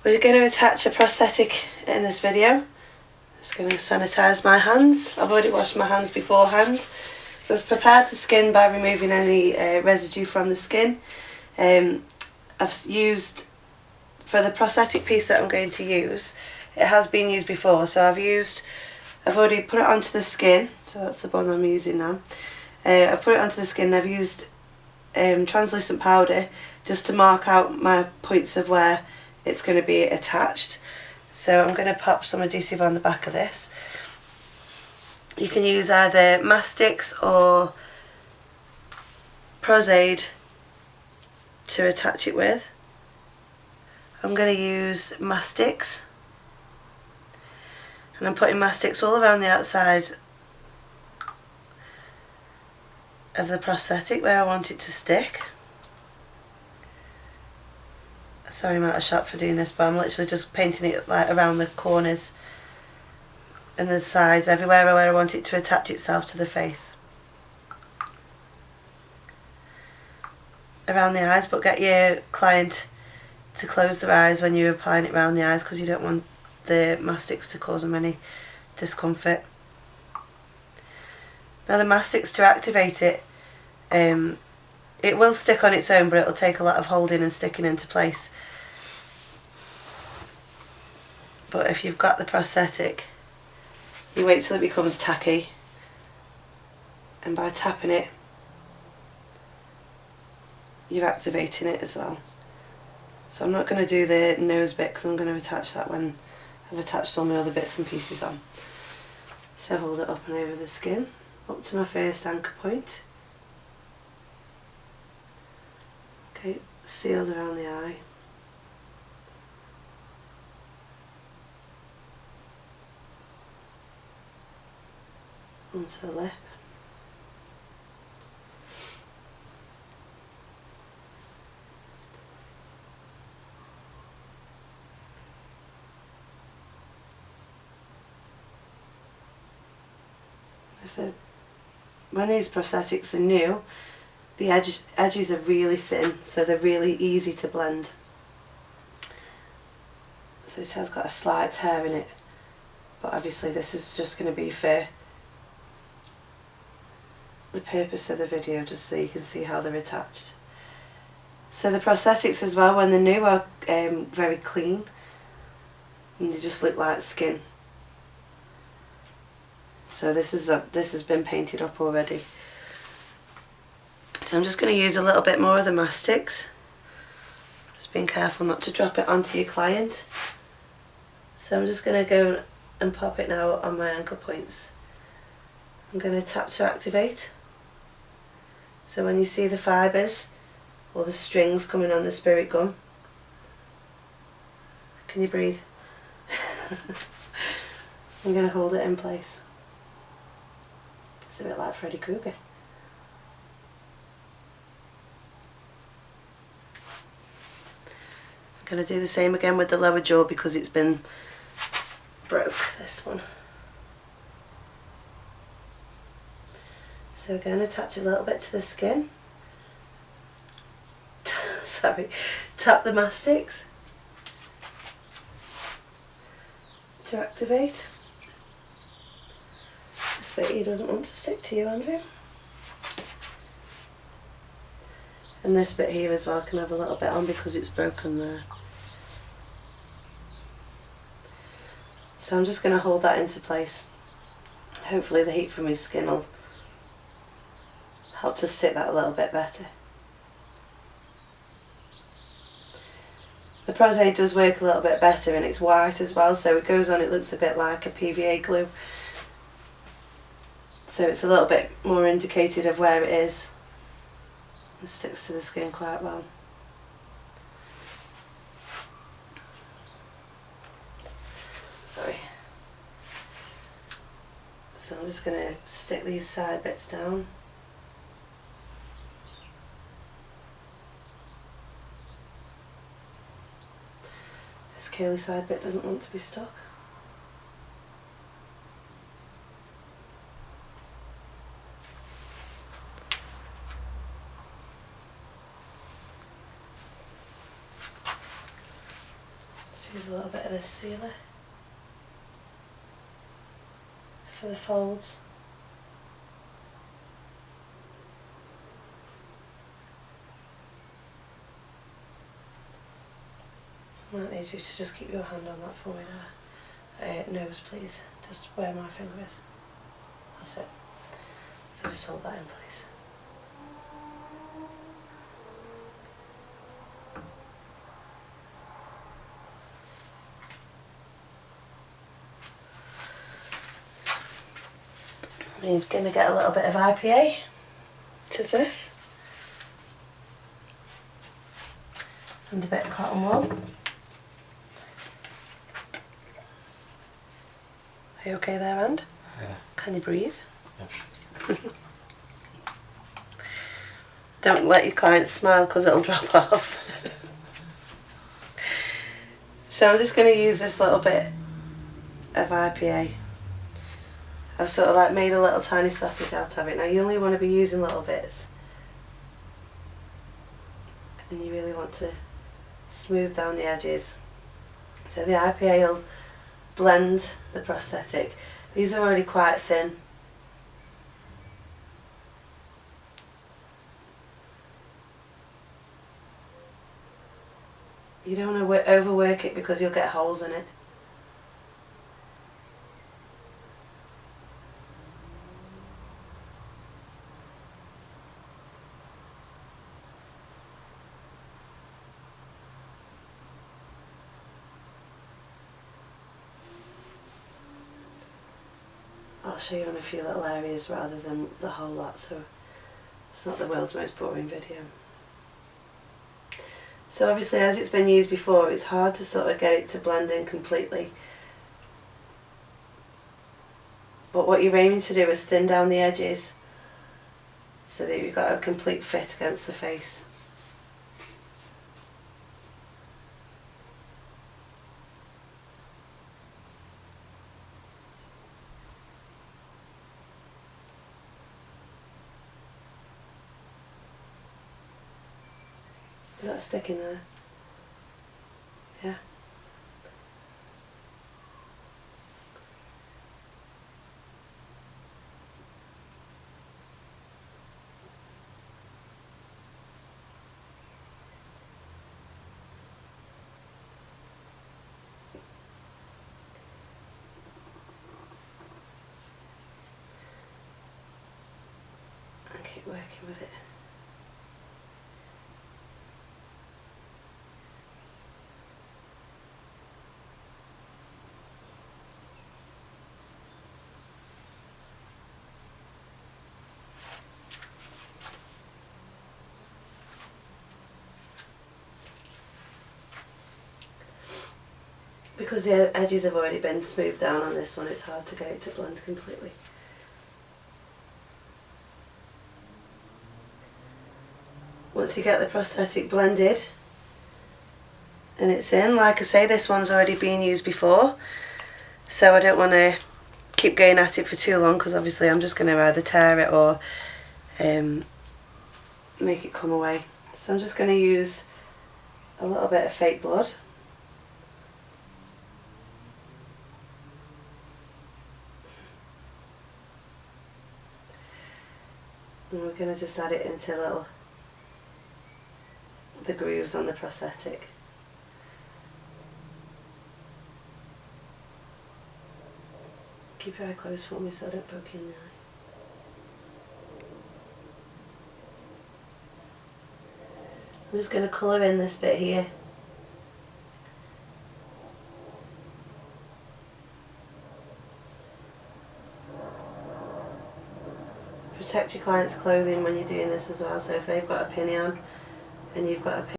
We're going to attach a prosthetic in this video. Just going to sanitise my hands. I've already washed my hands beforehand. We've prepared the skin by removing any residue from the skin. I've used, for the prosthetic piece that I'm going to use, it has been used before, so I've already put it onto the skin, so that's the one I'm using now. I've put it onto the skin and I've used translucent powder just to mark out my points of where it's going to be attached. So I'm going to pop some adhesive on the back of this. You can use either Mastix or Prosthetic to attach it with. I'm going to use Mastix, and I'm putting Mastix all around the outside of the prosthetic where I want it to stick. Sorry, I'm out of shot for doing this, but I'm literally just painting it like around the corners and the sides, everywhere where I want it to attach itself to the face. Around the eyes, but get your client to close their eyes when you're applying it around the eyes, because you don't want the Mastix to cause them any discomfort. Now the Mastix, to activate it, it will stick on its own, but it'll take a lot of holding and sticking into place. But if you've got the prosthetic, you wait till it becomes tacky, and by tapping it, you're activating it as well. So I'm not going to do the nose bit because I'm going to attach that when I've attached all my other bits and pieces on. So hold it up and over the skin, up to my first anchor point. Okay, sealed around the eye. Onto the lip. When these prosthetics are new, the edges are really thin, so they're really easy to blend. So it has got a slight tear in it, but obviously this is just going to be for the purpose of the video, just so you can see how they're attached. So the prosthetics as well, when they're new, are very clean, and they just look like skin. So this has been painted up already. So I'm just going to use a little bit more of the Mastix. Just being careful not to drop it onto your client. So I'm just going to go and pop it now on my ankle points. I'm going to tap to activate. So when you see the fibres or the strings coming on the spirit gum, can you breathe? I'm going to hold it in place. It's a bit like Freddy Krueger. I'm going to do the same again with the lower jaw because it's been broke, this one. So again, attach a little bit to the skin. Sorry, tap the Mastix to activate. This bit here doesn't want to stick to you, Andrew. And this bit here as well can have a little bit on because it's broken there. So I'm just going to hold that into place. Hopefully the heat from his skin will help to stick that a little bit better. The Prosthetic does work a little bit better, and it's white as well, so it goes on, it looks a bit like a PVA glue. So it's a little bit more indicated of where it is. It sticks to the skin quite well. Sorry. So I'm just going to stick these side bits down. This curly side bit doesn't want to be stuck. Use a little bit of this sealer for the folds. I might need you to just keep your hand on that for me there. Nose please, just where my finger is. That's it. So just hold that in place. You're going to get a little bit of IPA, which is this, and a bit of cotton wool. Are you okay there, Rand? Yeah. Can you breathe? Yeah. Don't let your clients smile because it'll drop off. So I'm just going to use this little bit of IPA. I've sort of like made a little tiny sausage out of it. Now you only want to be using little bits, and you really want to smooth down the edges. So the IPA will blend the prosthetic. These are already quite thin. You don't want to overwork it because you'll get holes in it. I'll show you on a few little areas rather than the whole lot, so it's not the world's most boring video. So obviously, as it's been used before, it's hard to sort of get it to blend in completely. But what you're aiming to do is thin down the edges so that you've got a complete fit against the face. Is that sticking there? Yeah. And keep working with it. Because the edges have already been smoothed down on this one, it's hard to get it to blend completely. Once you get the prosthetic blended and it's in, like I say, this one's already been used before, so I don't want to keep going at it for too long because obviously I'm just going to either tear it or make it come away. So I'm just going to use a little bit of fake blood. And we're going to just add it into the grooves on the prosthetic. Keep your eye closed for me so I don't poke you in the eye. I'm just going to colour in this bit here. Protect your client's clothing when you're doing this as well, so if they've got a pinny on and you've got a pinny